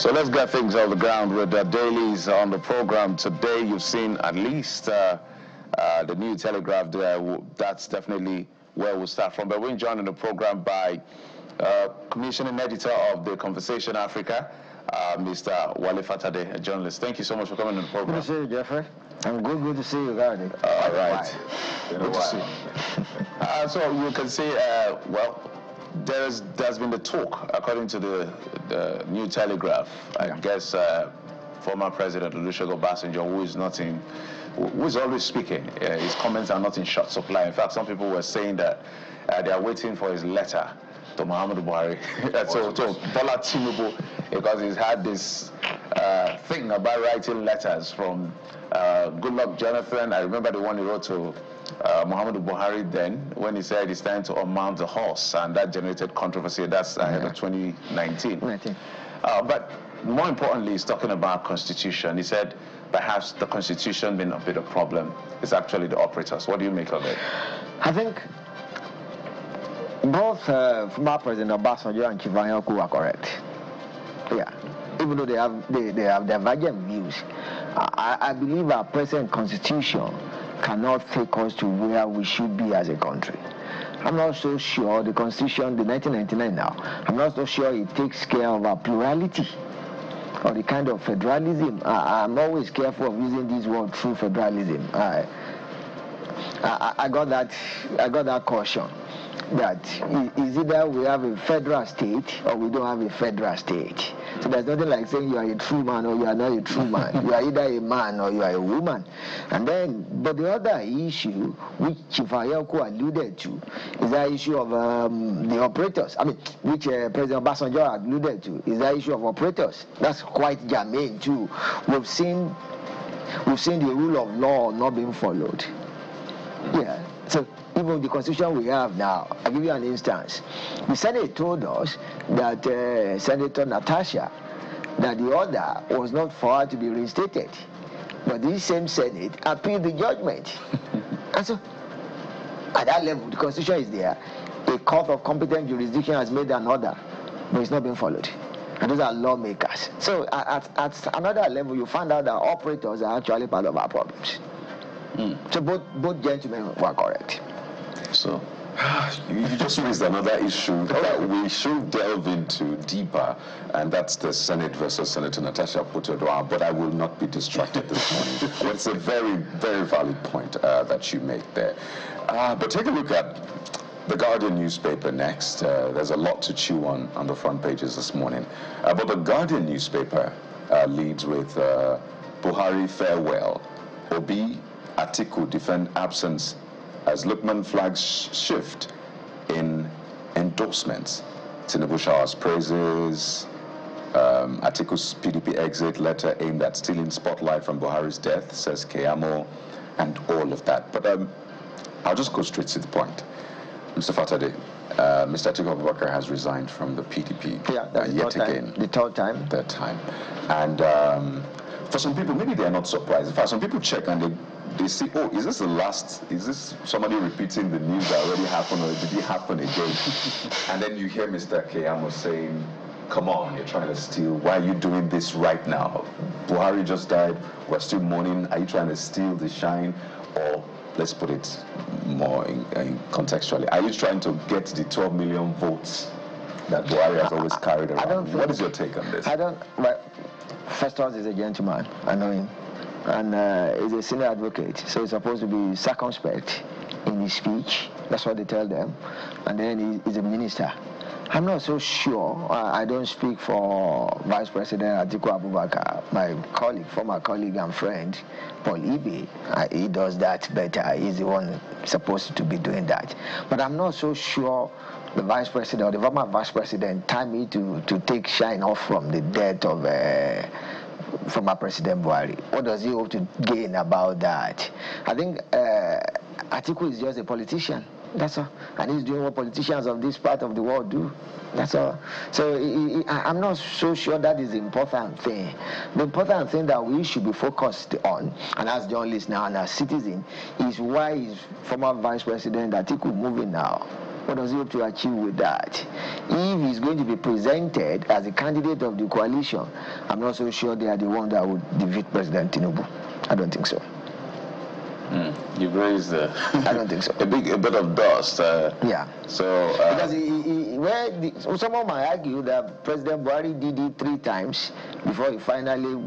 So let's get things on the ground with the dailies on the program today. You've seen at least the New Telegraph there. That's definitely where we'll start from. But we're joined in the program by commissioning editor of The Conversation Africa, Mr. Wale Fatade, a journalist. Thank you so much for coming to the program. Good to see you, Jeffrey. I'm good to see you, Gardy. All right. Good to see you. So you can see, well, there's been the talk, according to the New Telegraph. I guess former President Olusegun Obasanjo, who is always speaking. His comments are not in short supply. In fact, some people were saying that they are waiting for his letter to Muhammadu Buhari, to Bola Tinubu, because he's had this thing about writing letters from Goodluck Jonathan. I remember the one he wrote to Muhammadu Buhari then, when he said it's time to unmount the horse, and that generated controversy. That's ahead of 2019. But more importantly, he's talking about constitution. He said perhaps the constitution may not be the problem. It's actually the operators. What do you make of it? I think both former President Obasanjo and Chief are correct. Yeah, even though they have divergent views, I believe our present constitution cannot take us to where we should be as a country. I'm not so sure the constitution, the 1999 now, I'm not so sure it takes care of our plurality or the kind of federalism. I'm always careful of using this word, true federalism. I got that caution that is either we have a federal state or we don't have a federal state. So there's nothing like saying you are a true man or you are not a true man. You are either a man or you are a woman. And then, but the other issue, which Chief Ayoko alluded to, is the issue of the operators. I mean, which President Obasanjo alluded to, is the issue of operators. That's quite germane too. We've seen the rule of law not being followed. Yeah. So even the constitution we have now, I'll give you an instance. The Senate told us that Senator Natasha, that the order was not for her to be reinstated. But this same Senate appealed the judgment. And so, at that level, the constitution is there. A court of competent jurisdiction has made an order, but it's not being followed. And those are lawmakers. So at another level, you find out that operators are actually part of our problems. So both gentlemen were correct. So you just raised another issue that we should delve into deeper, and that's the Senate versus Senator Natasha Putodoa, but I will not be distracted this morning. It's a very, very valid point that you make there. But take a look at the Guardian newspaper next. There's a lot to chew on the front pages this morning. But the Guardian newspaper leads with Buhari farewell, Obi Atiku defend absence as Lukman flags shift in endorsements. Tinubu showers praises. Atiku's PDP exit letter aimed at stealing spotlight from Buhari's death, says Keyamo, and all of that. But I'll just go straight to the point. Mr. Fatade, Mr. Atiku Abubakar has resigned from the PDP yet again. The third time. Third time. And for some people, maybe they're not surprised. In fact, some people check and they say, oh, is this the last? Is this somebody repeating the news that already happened, or did it happen again? And then you hear Mr. Keyamo saying, come on, you're trying to steal. Why are you doing this right now? Buhari just died. We're still mourning. Are you trying to steal the shine? Or let's put it more in contextually. Are you trying to get the 12 million votes that Buhari has always carried around? What is your take on this? First of all, he's a gentleman. I know him. And he's a senior advocate, so he's supposed to be circumspect in his speech. That's what they tell them. And then he's a minister. I'm not so sure. I don't speak for Vice President Atiku Abubakar. My colleague, former colleague and friend, Paul Ibe, he does that better. He's the one supposed to be doing that. But I'm not so sure the Vice President or the former Vice President timed me to take shine off from the death of former President Buhari. What does he hope to gain about that? I think Atiku is just a politician. That's all. And he's doing what politicians of this part of the world do. That's all. So I'm not so sure that is the important thing. The important thing that we should be focused on, and as journalists now and as citizens, is why is former Vice President Atiku moving now? What does he hope to achieve with that? If he's going to be presented as a candidate of the coalition, I'm not so sure they are the one that would defeat President Tinubu. I don't think so. You've raised I don't think so. a bit of dust. Yeah. So because someone might argue that President Buhari did it 3 times before he finally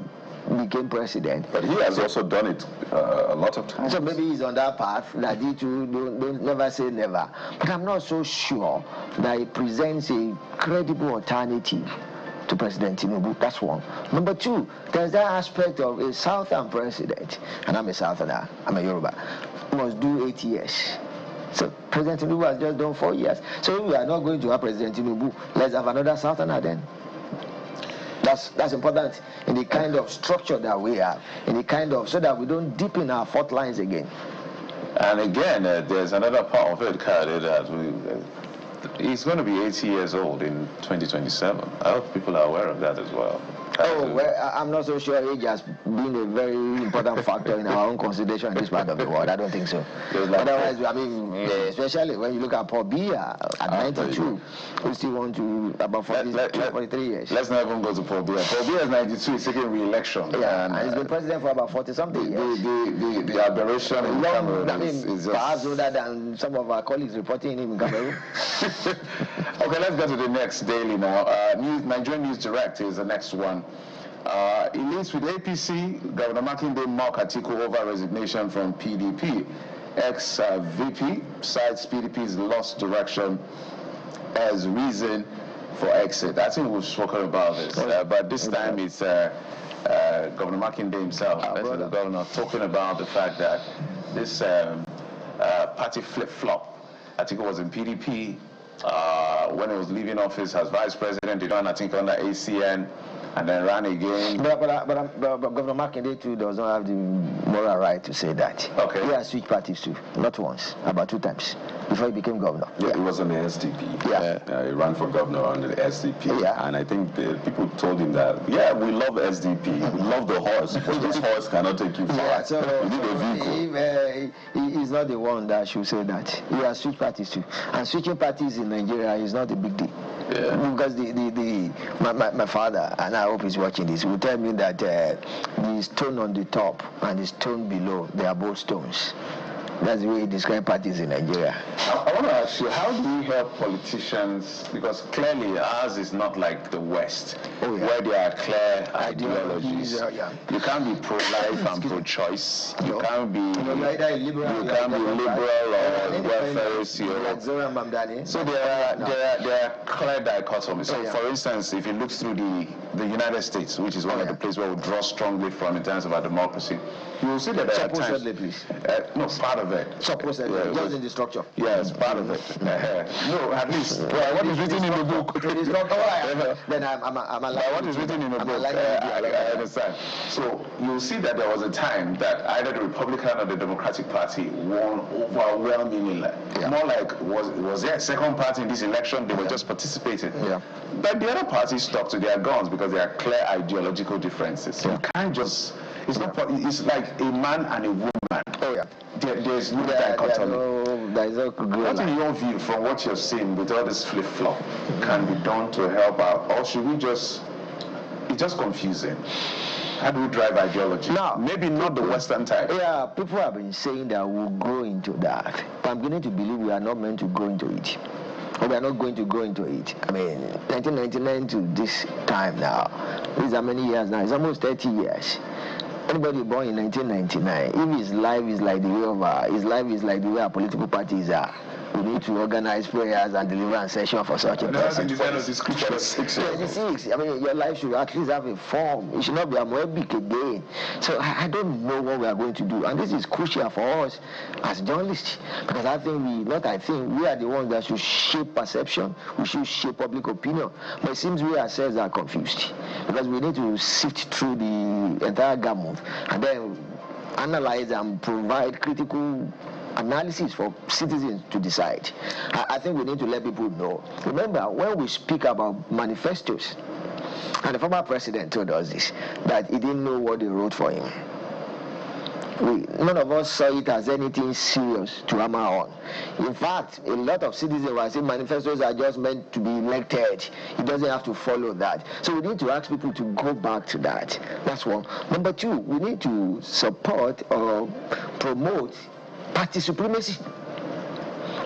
became president. But he has also done it a lot of times. So maybe he's on that path that he too don't never say never. But I'm not so sure that it presents a credible alternative to President Tinubu. That's one. Number 2, there's that aspect of a Southern president, and I'm a Southerner, I'm a Yoruba, must do 8 years. So President Tinubu has just done 4 years. So if we are not going to have President Tinubu, let's have another Southerner then. That's important in the kind of structure that we have, in the kind of, so that we don't deepen our fault lines again. And again, there's another part of it, Kade, that he's going to be 80 years old in 2027. I hope people are aware of that as well. Oh, well, I'm not so sure age has been a very important factor in our own consideration in this part of the world. I don't think so. Otherwise, I mean, especially when you look at Paul Biya at 92, we still want to about 43 years. Let's not even go to Paul Biya. Paul Biya is 92, he's seeking re-election. Yeah, and he's been president for about 40-something years. The aberration in Cameroon is just... perhaps older than some of our colleagues reporting him in Cameroon. Okay, let's go to the next daily now. Nigerian News Direct is the next one. It leads with APC. Governor Makinde mock Atiku over resignation from PDP. Ex-VP cites PDP's lost direction as reason for exit. I think we've spoken about this, but this time it's Governor Makinde himself, the governor, talking about the fact that this party flip-flop. Atiku was in PDP when he was leaving office as vice president. He ran, I think, under ACN. And then ran again. But Governor Makinde too does not have the moral right to say that. Okay. He has switched parties too, not once, about 2 times before he became governor. Yeah, he was on the SDP. Yeah. He ran for governor under the SDP. Yeah. And I think the people told him that, yeah, we love SDP, we love the horse, but this horse cannot take you far. Yeah, so you need a vehicle. He's not the one that should say that. He has switched parties too. And switching parties in Nigeria is not a big deal. Yeah. Because my father, and I hope he's watching this, will tell me that the stone on the top and the stone below, they are both stones. That's the way he describes parties in Nigeria. I want to ask you, how do we help politicians? Because clearly ours is not like the West, where there are clear ideologies. You can't be pro-life and pro-choice. You can't be liberal or welfarist. So there are clear dichotomies. So for instance, if you look through the United States, which is one of the places where we draw strongly from in terms of our democracy, you will see that there are times... no, part of it. Supposedly, just in the structure. Yes, part of it. No, at least what is written in the book. Then I'm what is written in the book, I understand. So you'll see that there was a time that either the Republican or the Democratic Party won overwhelmingly. More like, was there a second party in this election? They were just participating. But the other parties stuck to their guns because there are clear ideological differences. You can't just... It's like a man and a woman. There's no dichotomy. What in your view, from what you're seeing with all this flip-flop, can be done to help out? Or should we just... It's just confusing. How do we drive ideology? Now, maybe not the Western type. Yeah, people have been saying that we'll grow into that. But I'm beginning to believe we are not meant to grow into it. Or we are not going to grow into it. I mean, 1999 to this time now, these are many years now. It's almost 30 years. Anybody born in 1999, if his life is like the way our political parties are, we need to organize prayers and deliverance session for such a person. 26. I mean, your life should at least have a form. It should not be a moebic again. So I don't know what we are going to do. And this is crucial for us as journalists. Because we are the ones that should shape perception. We should shape public opinion. But it seems we ourselves are confused. Because we need to sift through the entire gamut and then analyze and provide critical analysis for citizens to decide. I think we need to let people know. Remember, when we speak about manifestos, and the former president told us this, that he didn't know what they wrote for him. none of us saw it as anything serious to hammer on. In fact, a lot of citizens were saying manifestos are just meant to be elected. It doesn't have to follow that. So we need to ask people to go back to that. That's one. Number two, we need to support or promote party supremacy.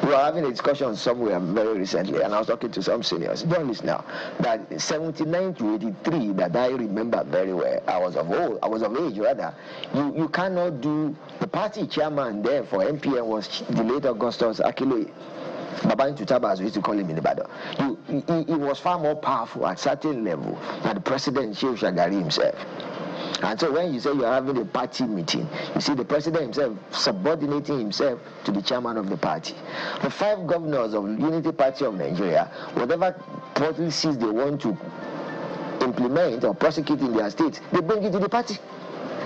We were having a discussion somewhere very recently, and I was talking to some seniors, journalists now, that 79 to 83, that I remember very well, I was of age rather. You cannot do, the party chairman there for MPN was the late Augustus Akilo Baban Tutaba, as we used to call him in Ibadan. He was far more powerful at certain level than the president, Sheikh Shagari himself. And so when you say you're having a party meeting, you see the president himself subordinating himself to the chairman of the party. The 5 governors of the Unity Party of Nigeria, whatever policies they want to implement or prosecute in their states, they bring it to the party.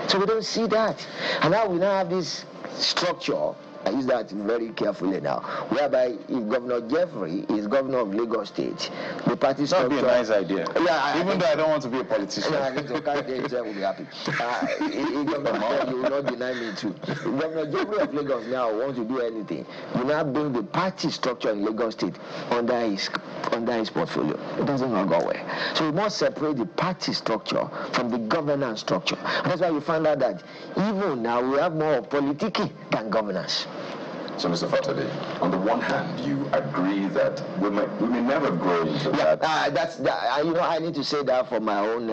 So we don't see that. And now we now have this structure, I use that very carefully now, whereby if Governor Jeffrey is governor of Lagos State, the party structure... That would be a nice idea. Yeah, even though I don't want to be a politician. No, I think the candidate himself will be happy. Governor, you will not deny me too. Governor Jeffrey of Lagos now wants to do anything. You now bring the party structure in Lagos State under his portfolio. It doesn't go well. So we must separate the party structure from the governance structure. And that's why you find out that even now we have more politicking than governance. So, Mr. Fatade, on the one hand, you agree that we may never grow into that. I need to say that for my own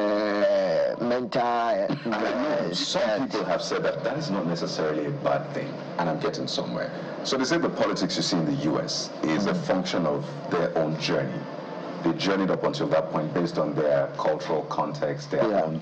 mental... Some people have said that is not necessarily a bad thing, and I'm getting somewhere. So they say the politics you see in the U.S. is a function of their own journey. They journeyed up until that point based on their cultural context, their own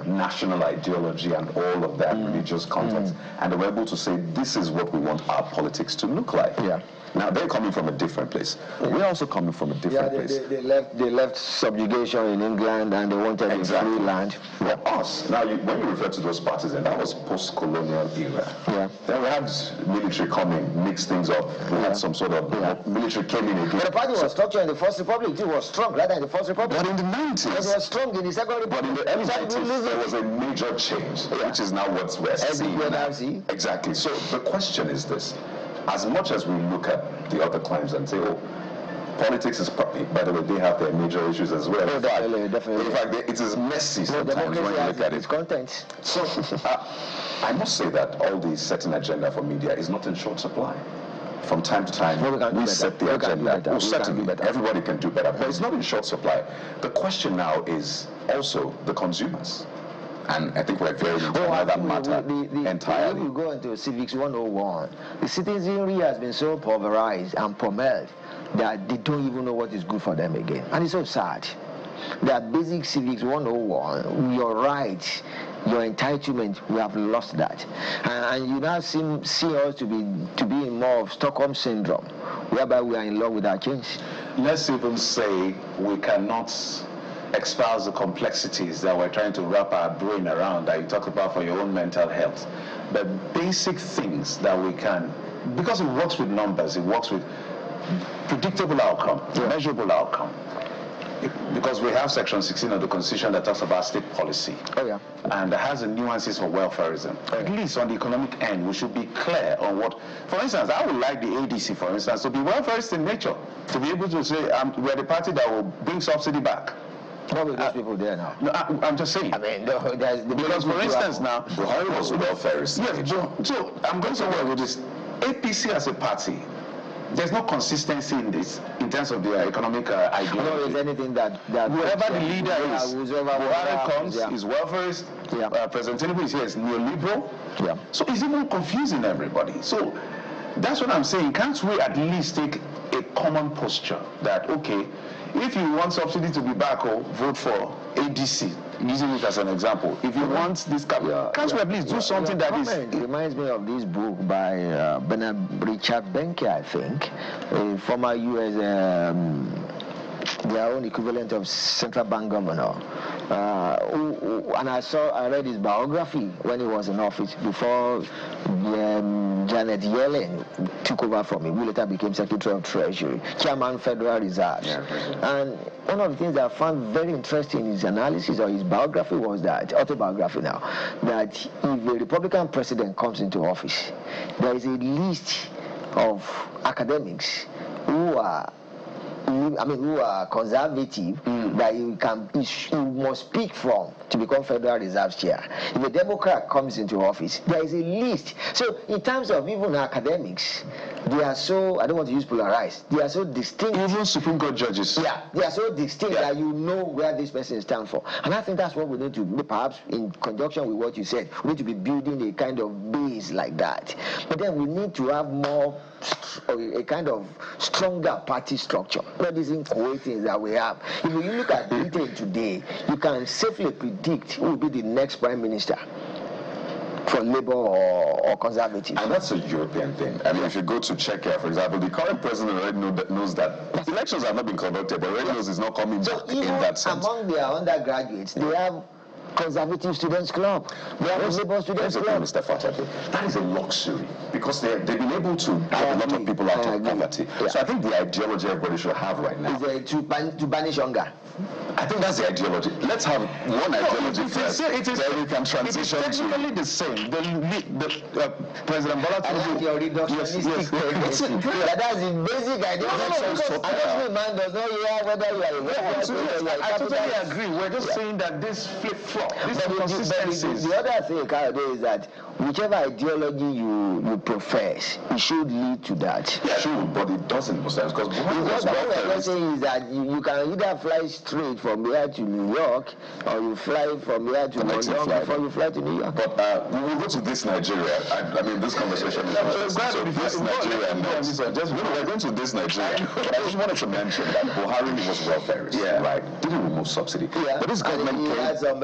national ideology and all of that religious context. And they were able to say, this is what we want our politics to look like. Yeah. Now, they're coming from a different place. We're also coming from a different place. They left subjugation in England and they wanted a free land. For us, now, when you refer to those parties, and that was post-colonial era. Yeah. Then we had military coming, mixed things up. We had some sort of military came in again. But the party was structured in the First Republic. It was strong rather in the First Republic. But in the 90s. It was strong in the Second Republic. But in the early 90s, there was a major change, which is now what we're seeing now. Exactly. So the question is this. As much as we look at the other claims and say, oh, politics is, by the way, they have their major issues as well. Oh, definitely. In fact, it is messy sometimes when you look at it. Content. So, I must say that all the setting agenda for media is not in short supply. From time to time, we set the agenda. Certainly, everybody can do better, but it's not in short supply. The question now is also the consumers. And I think we're very into that matter entirely. When we go into Civics 101, the citizenry has been so pulverized and pommeled that they don't even know what is good for them again. And it's so sad. That basic Civics 101, your rights, your entitlement, we have lost that. And you now see us to be in more of Stockholm syndrome, whereby we are in love with our change. Let's even say we cannot espouse the complexities that we're trying to wrap our brain around that you talk about for your own mental health. But basic things that we can, because it works with numbers, it works with predictable outcome, measurable outcome. Because we have Section 16 of the Constitution that talks about state policy. And that has the nuances for welfareism. At least on the economic end, we should be clear on what, for instance, I would like the ADC, for instance, to be welfareist in nature, to be able to say, we're the party that will bring subsidy back. What with those people there now? No, I'm just saying. I mean, because for instance now, Buhari was welfareist. Yes, so I'm going somewhere with this. APC as a party, there's no consistency in this, in terms of their economic ideology. No, is anything that whoever the leader is, Buhari comes, is welfarist, President Tinubu is here, is neoliberal. So it's even confusing everybody. So that's what I'm saying. Can't we at least take a common posture that, okay, if you want subsidy to be back, vote for ADC, using it as an example. If you want this, can't we at least do something that is... It reminds me of this book by Bernard Richard Benke, I think, a former U.S. their own equivalent of central bank governor. And I read his biography when he was in office before Janet Yellen took over from him, who later became Secretary of Treasury, Chairman Federal Reserve. And one of the things I found very interesting in his analysis or his biography was that, autobiography now, that if a Republican president comes into office, there is a list of academics who are conservative that you must speak from to become Federal Reserve Chair. If a Democrat comes into office, there is a list. So in terms of even academics, they are so, I don't want to use polarized, they are so distinct. Even Supreme Court judges. Yeah, they are so distinct that you know where this person stands for. And I think that's what we need to do, perhaps in conjunction with what you said. We need to be building a kind of base like that. But then we need to have more, a kind of stronger party structure. Not these inchoate that we have. If you look at Britain today, you can safely predict who will be the next prime minister for Labour or Conservative. And that's a European thing. I mean, if you go to Czechia, for example, the current president already knows that elections have not been conducted, but already knows it's not coming back in that sense. Among their undergraduates, they have Conservative Students Club. They have Labour Students Club. Mr. Fatadu, that is a luxury because they've been able to get a lot of people out of poverty. Yeah. So I think the ideology everybody should have right now is to banish hunger. I think that's the ideology. Let's have one ideology first. Then we can transition to... It is technically the same. President Bola Tinubu... Yes. That's the basic ideology. Because man does not hear whether you are I totally agree. We're just saying that this flip-flop, this inconsistencies... The other thing, Kayode, is that whichever ideology you profess, it should lead to that. Yeah, sure, but it doesn't most times because what we're saying is that you can either fly straight from here to New York, or you fly from here to London before you fly to New York. But we will go to this Nigeria. I mean, this conversation is this Nigeria next. We're going to this Nigeria. But I just wanted to mention that Buhari was welfarist, right? Didn't remove subsidy. Yeah. But this government came... had some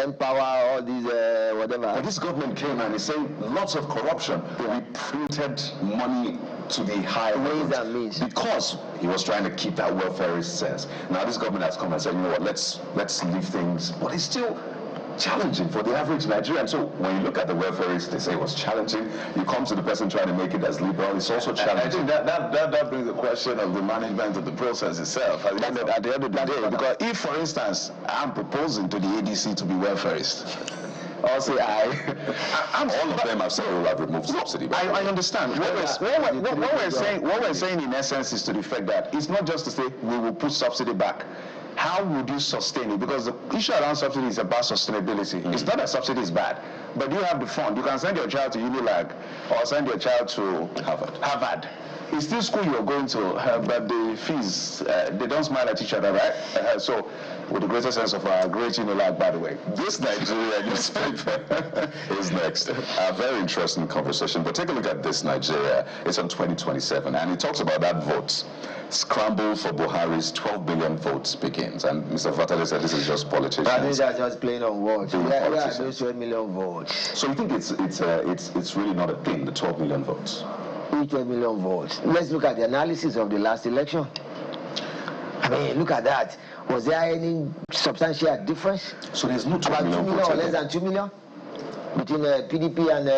Empower, all these whatever. But this government came and is saying lots of corruption. We printed money to the high ways and means because he was trying to keep that welfarist sense. Now this government has come and said, you know what, let's leave things, but it's still challenging for the average Nigerian. So when you look at the welfarists, they say it was challenging. You come to the person trying to make it as liberal, it's also challenging. I think that brings the question of the management of the process itself at the end of the day. Because if, for instance, I'm proposing to the ADC to be welfarist, I'll say all of them have said we have removed subsidy. I understand. What we're saying in essence is to the fact that it's not just to say we will put subsidy back. How would you sustain it? Because the issue around subsidy is about sustainability. It's not that subsidy is bad, but you have the fund. You can send your child to Unilag or send your child to Harvard. It's still school you're going to, but the fees, they don't smile at each other, right? So, with the greatest sense of great Unilag, by the way. This Nigeria newspaper is next. A very interesting conversation, but take a look at this Nigeria. It's on 2027, and it talks about that vote. Scramble for Buhari's 12 billion votes begins, and Mr. Fatale said this is just politicians. I think that's just playing on words. Yeah, those 12 million votes. So you think it's really not a thing, the 12 million votes? 12 million votes. Let's look at the analysis of the last election. I mean, look at that. Was there any substantial difference? So there's no 12 million votes. About 2 million or less than 2 million between PDP and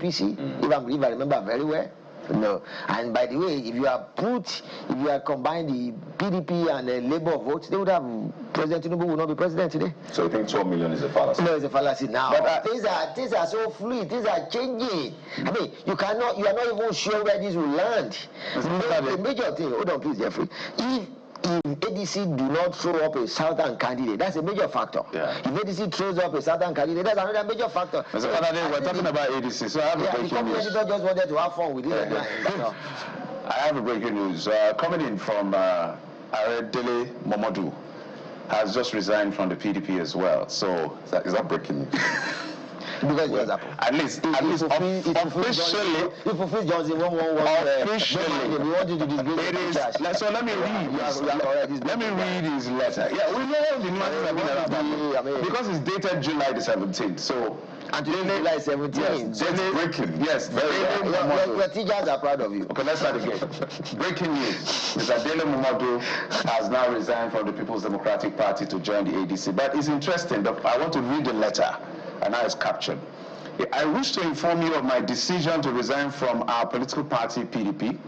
APC, if I remember very well. No. And by the way, if you had combined the PDP and Labour votes, they would have, President Tinubu would not be president today. So you think 12 million is a fallacy? No, it's a fallacy now. But things are so fluid, things are changing. I mean, you are not even sure where this will land. The major thing, hold on please, Jeffrey. If ADC do not throw up a southern candidate, that's a major factor. Yeah. If ADC throws up a southern candidate, that's another major factor. Mr. Fatale, we're talking about ADC, so I have a breaking news. The just wanted to have fun with it. I have a breaking news. Coming in from Aredele Momodu has just resigned from the PDP as well. So is that breaking news? Because at least officially, if fulfill Johnson 111 officially, we want you to disgrace. So let me read his letter. Yeah, we know the nuances have been around because it's dated July the 17th. So And today, July 17. Yes, it's breaking. Yes, your teachers are proud of you. Okay, let's start again. Breaking news. Mr. Dele Momodu has now resigned from the People's Democratic Party to join the ADC. But it's interesting. I want to read the letter, and now it's captured. I wish to inform you of my decision to resign from our political party, PDP,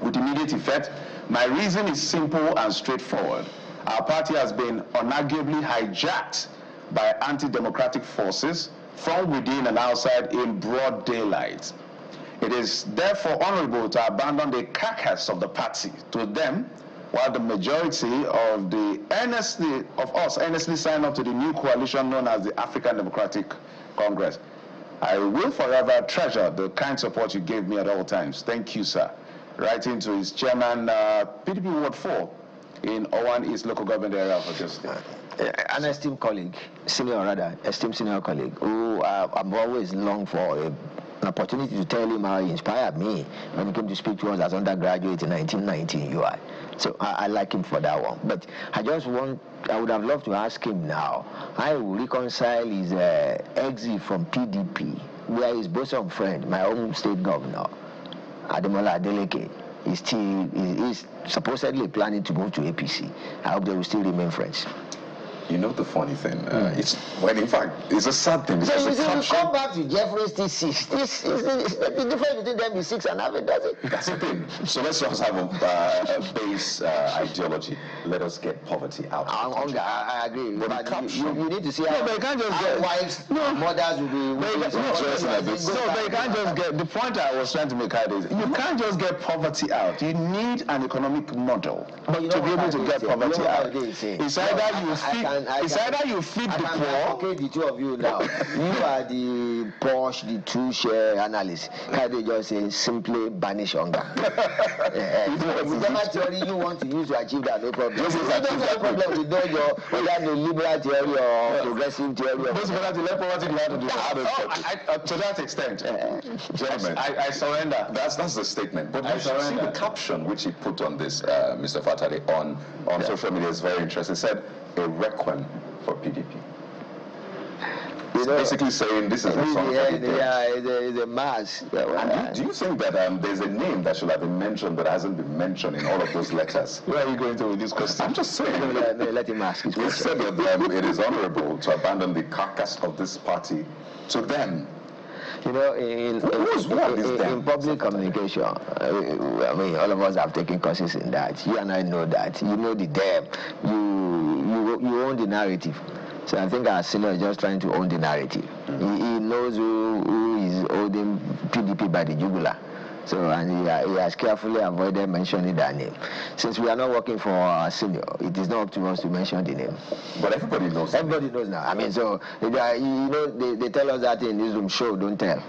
with immediate effect. My reason is simple and straightforward. Our party has been unarguably hijacked by anti-democratic forces from within and outside in broad daylight. It is therefore honorable to abandon the carcass of the party to them, while the majority of us earnestly sign up to the new coalition known as the African Democratic Congress. I will forever treasure the kind support you gave me at all times. Thank you, sir. Writing to his chairman, PDP Ward 4 in Owan East local government area of Ojo State. An esteemed colleague, esteemed senior colleague, who I've always longed for an opportunity to tell him how he inspired me when he came to speak to us as undergraduate in 1990 UI. So I like him for that one. But I would have loved to ask him now how he will reconcile his exit from PDP, where his bosom friend, my own state governor, Ademola Adeleke, is supposedly planning to move to APC. I hope they will still remain friends. You know the funny thing, in fact, it's a sad thing. So you come back to Jeffrey's T6. The difference between them is 6 and half, does it? That's the thing. So let's just have a base ideology. Let us get poverty out. I agree. But you need to see how they can't just get wives, mothers will be. But you can't just get. The point I was trying to make out is you can't just get poverty out. You need an economic model to be able to get poverty out. It's either you feed the poor. Okay, the two of you now. You are the Porsche, the two-share analyst. Can they just say simply banish hunger? Whichever theory you want to use to achieve that, no problem. You don't have a problem with whether the liberal theory or progressive theory. To that extent, gentlemen, I surrender. That's the statement. But you should see the caption which he put on this, Mr. Fatade, on social media is very interesting. He said, a requiem for PDP. It's basically saying this is a song for the dead. It's a mass. And do you think that there's a name that should have been mentioned that hasn't been mentioned in all of those letters? Where are you going to with this question? I'm just saying. Let him ask his question. He said that it is honorable to abandon the carcass of this party to them. You know, in public communication, I mean, all of us have taken courses in that. You and I know that. You know the depth. You own the narrative. So I think our senior is just trying to own the narrative. He knows who is holding PDP by the jugular. So, and he has carefully avoided mentioning that name. Since we are not working for our senior, it is not up to us to mention the name. But everybody knows. Everybody knows now. I mean, so, they tell us that in this room, show, don't tell.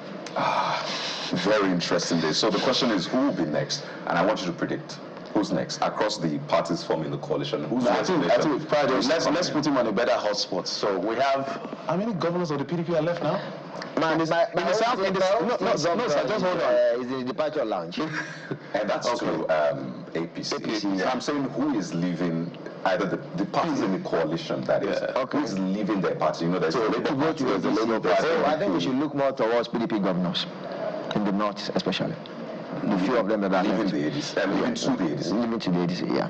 Very interesting day. So the question is, who will be next? And I want you to predict. Who's next? Across the parties forming the coalition. Who's next? Let's put him on a better hotspot. So we have, how many governors of the PDP are left now? Man, just hold on. Is the departure lounge. And that's to APC. So I'm saying who is leaving, either the parties in the coalition, that is. Who is leaving their party? You know, there's a Labour Party, there's the Labour Party. So I think we should look more towards PDP governors, in the north especially. The few of them that are left. Leaving to the ADC. Leaving to the ADC, yeah.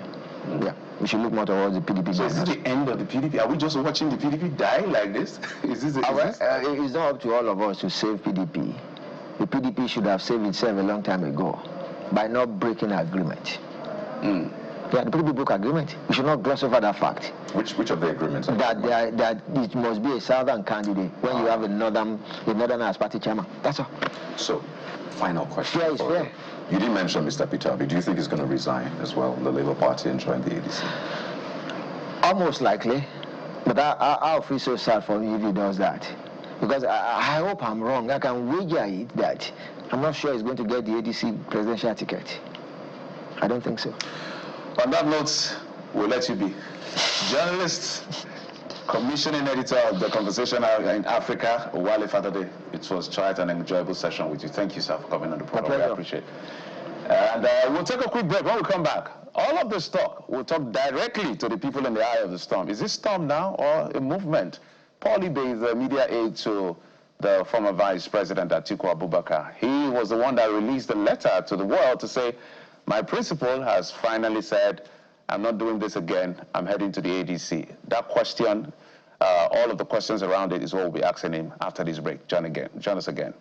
Yeah, we should look more towards the PDP. So is this the end of the PDP? Are we just watching the PDP die like this? It's not up to all of us to save PDP. The PDP should have saved itself a long time ago by not breaking agreement. Yeah, the PDP broke agreement. We should not gloss over that fact. Which of the agreements? That it must be a southern candidate when you have a northern as party chairman. That's all. So, final question. Fair is fair. You didn't mention Mr. Peter Obi. Do you think he's going to resign as well, the Labour Party, and join the ADC? Almost likely, but I'll feel so sad for him if he does that. Because I hope I'm wrong. I can wager it that I'm not sure he's going to get the ADC presidential ticket. I don't think so. On that note, we'll let you be. Journalist, commissioning editor of The Conversation in Africa, Wale Fatade. It was quite an enjoyable session with you. Thank you, sir, for coming on the program. I appreciate it. And we'll take a quick break. When we come back, all of this talk, we'll talk directly to the people in the eye of the storm. Is this storm now or a movement? Paul Ibe is the media aide to the former Vice President Atiku Abubakar. He was the one that released the letter to the world to say, my principal has finally said, I'm not doing this again, I'm heading to the ADC. That question, all of the questions around it is what we'll be asking him after this break. Join us again.